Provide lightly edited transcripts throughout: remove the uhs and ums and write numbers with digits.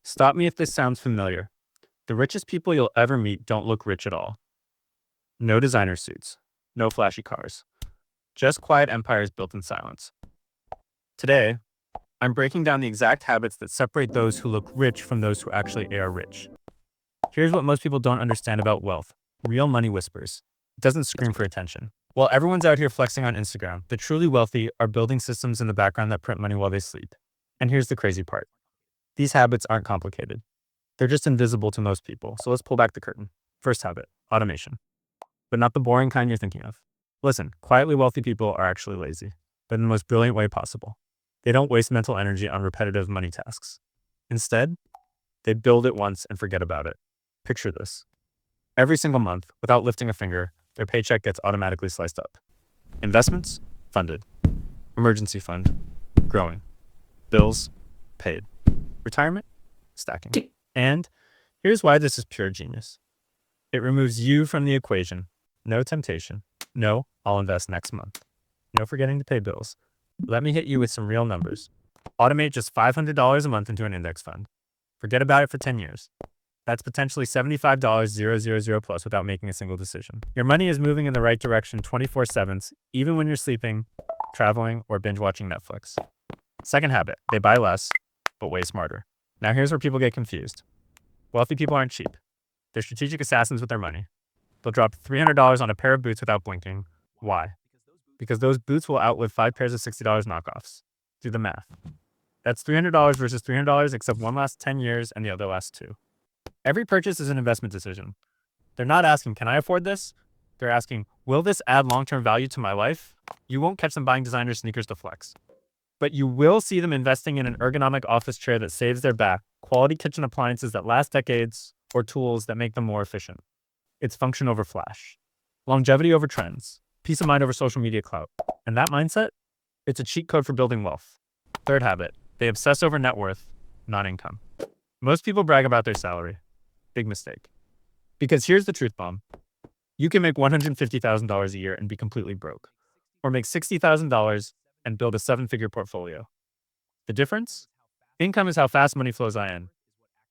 Stop me if this sounds familiar. The richest people you'll ever meet don't look rich at all. No designer suits, no flashy cars, just quiet empires built in silence. Today, I'm breaking down the exact habits that separate those who look rich from those who actually are rich. Here's what most people don't understand about wealth. Real money whispers. It doesn't scream for attention. While everyone's out here flexing on Instagram, the truly wealthy are building systems in the background that print money while they sleep. And here's the crazy part. These habits aren't complicated. They're just invisible to most people. So let's pull back the curtain. First habit, automation. But not the boring kind you're thinking of. Listen, quietly wealthy people are actually lazy, but in the most brilliant way possible. They don't waste mental energy on repetitive money tasks. Instead, they build it once and forget about it. Picture this. Every single month, without lifting a finger, their paycheck gets automatically sliced up. Investments? Funded. Emergency fund? Growing. Bills? Paid. Retirement? Stacking. And here's why this is pure genius. It removes you from the equation. No temptation. No, I'll invest next month. No forgetting to pay bills. Let me hit you with some real numbers. Automate just $500 a month into an index fund. Forget about it for 10 years. That's potentially $75,000 plus without making a single decision. Your money is moving in the right direction 24/7, even when you're sleeping, traveling, or binge watching Netflix. Second habit, they buy less, but way smarter. Now here's where people get confused. Wealthy people aren't cheap. They're strategic assassins with their money. They'll drop $300 on a pair of boots without blinking. Why? Because those boots will outlive 5 pairs of $60 knockoffs. Do the math. That's $300 versus $300, except one lasts 10 years and the other lasts 2. Every purchase is an investment decision. They're not asking, can I afford this? They're asking, will this add long-term value to my life? You won't catch them buying designer sneakers to flex. But you will see them investing in an ergonomic office chair that saves their back, quality kitchen appliances that last decades, or tools that make them more efficient. It's function over flash. Longevity over trends. Peace of mind over social media clout. And that mindset? It's a cheat code for building wealth. Third habit, they obsess over net worth, not income. Most people brag about their salary. Big mistake. Because here's the truth bomb. You can make $150,000 a year and be completely broke. Or make $60,000 and build a 7-figure portfolio. The difference? Income is how fast money flows in.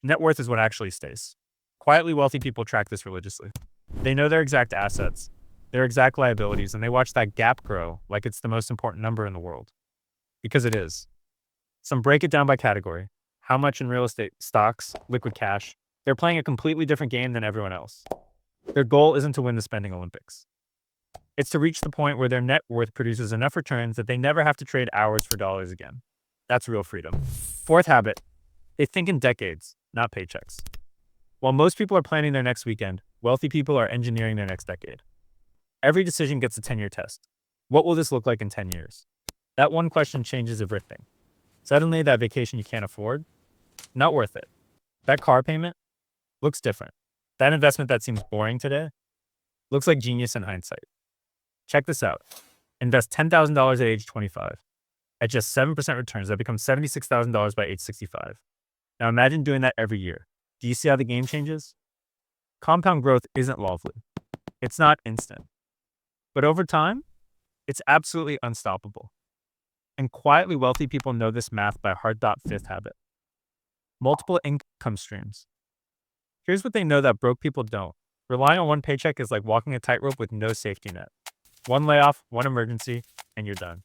Net worth is what actually stays. Quietly wealthy people track this religiously. They know their exact assets, their exact liabilities, and they watch that gap grow like it's the most important number in the world. Because it is. Some break it down by category. How much in real estate, stocks, liquid cash. They're playing a completely different game than everyone else. Their goal isn't to win the spending Olympics. It's to reach the point where their net worth produces enough returns that they never have to trade hours for dollars again. That's real freedom. Fourth habit, they think in decades, not paychecks. While most people are planning their next weekend, wealthy people are engineering their next decade. Every decision gets a 10-year test. What will this look like in 10 years? That one question changes everything. Suddenly, that vacation you can't afford, not worth it. That car payment looks different. That investment that seems boring today looks like genius in hindsight. Check this out. Invest $10,000 at age 25. At just 7% returns, that becomes $76,000 by age 65. Now imagine doing that every year. Do you see how the game changes? Compound growth isn't lovely. It's not instant. But over time, it's absolutely unstoppable. And quietly wealthy people know this math by heart. Fifth habit. Multiple income streams. Here's what they know that broke people don't. Relying on one paycheck is like walking a tightrope with no safety net. One layoff, one emergency, and you're done.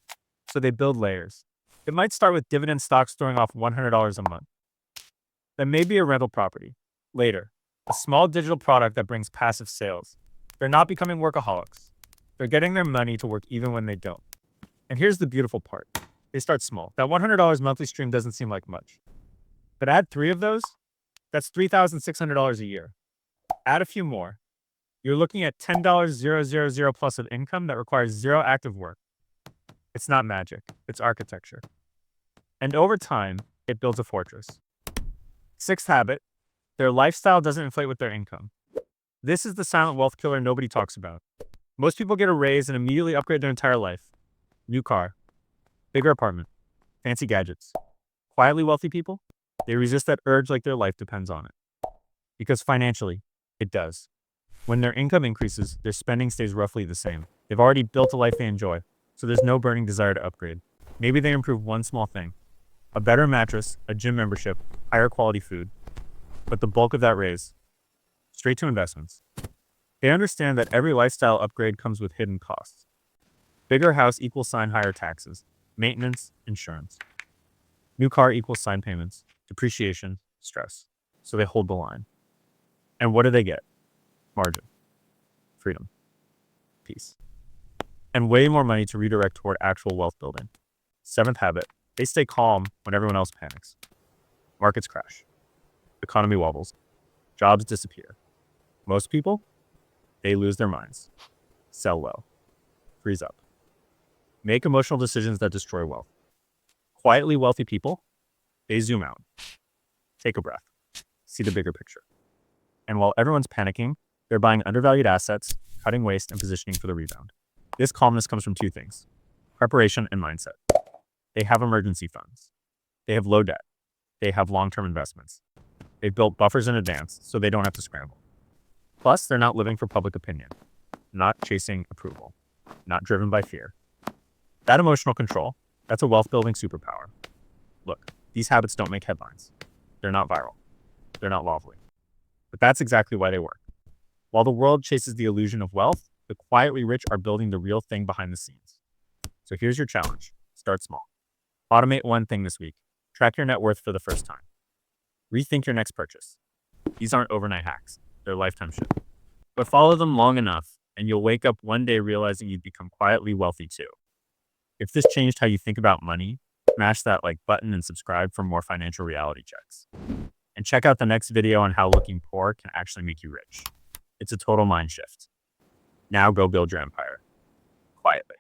So they build layers. It might start with dividend stocks throwing off $100 a month. Then maybe a rental property. Later, a small digital product that brings passive sales. They're not becoming workaholics. They're getting their money to work even when they don't. And here's the beautiful part. They start small. That $100 monthly stream doesn't seem like much. But add 3 of those, that's $3,600 a year. Add a few more. You're looking at $10,000 plus of income that requires 0 active work. It's not magic, it's architecture. And over time, it builds a fortress. Sixth habit, their lifestyle doesn't inflate with their income. This is the silent wealth killer nobody talks about. Most people get a raise and immediately upgrade their entire life. New car, bigger apartment, fancy gadgets. Quietly wealthy people, they resist that urge like their life depends on it. Because financially, it does. When their income increases, their spending stays roughly the same. They've already built a life they enjoy, so there's no burning desire to upgrade. Maybe they improve one small thing. A better mattress, a gym membership, higher quality food. but the bulk of that raise, straight to investments. They understand that every lifestyle upgrade comes with hidden costs. Bigger house equals sign higher taxes, maintenance, insurance. New car equals sign payments, depreciation, stress. So they hold the line. And what do they get? Margin, freedom, peace, and way more money to redirect toward actual wealth building. Seventh habit, they stay calm when everyone else panics. Markets crash. Economy wobbles. Jobs disappear. Most people, they lose their minds. Sell low. Freeze up. Make emotional decisions that destroy wealth. Quietly wealthy people, they zoom out. Take a breath. See the bigger picture. And while everyone's panicking, they're buying undervalued assets, cutting waste, and positioning for the rebound. This calmness comes from two things: preparation and mindset. They have emergency funds. They have low debt. They have long-term investments. They've built buffers in advance so they don't have to scramble. Plus, they're not living for public opinion, not chasing approval, not driven by fear. That emotional control, that's a wealth-building superpower. Look, these habits don't make headlines. They're not viral. They're not lovely. But that's exactly why they work. While the world chases the illusion of wealth, the quietly rich are building the real thing behind the scenes. So here's your challenge. Start small. Automate one thing this week. Track your net worth for the first time. Rethink your next purchase. These aren't overnight hacks. They're lifetime shit. But follow them long enough, and you'll wake up one day realizing you've become quietly wealthy too. If this changed how you think about money, smash that like button and subscribe for more financial reality checks. And check out the next video on how looking poor can actually make you rich. It's a total mind shift. Now go build your empire. Quietly.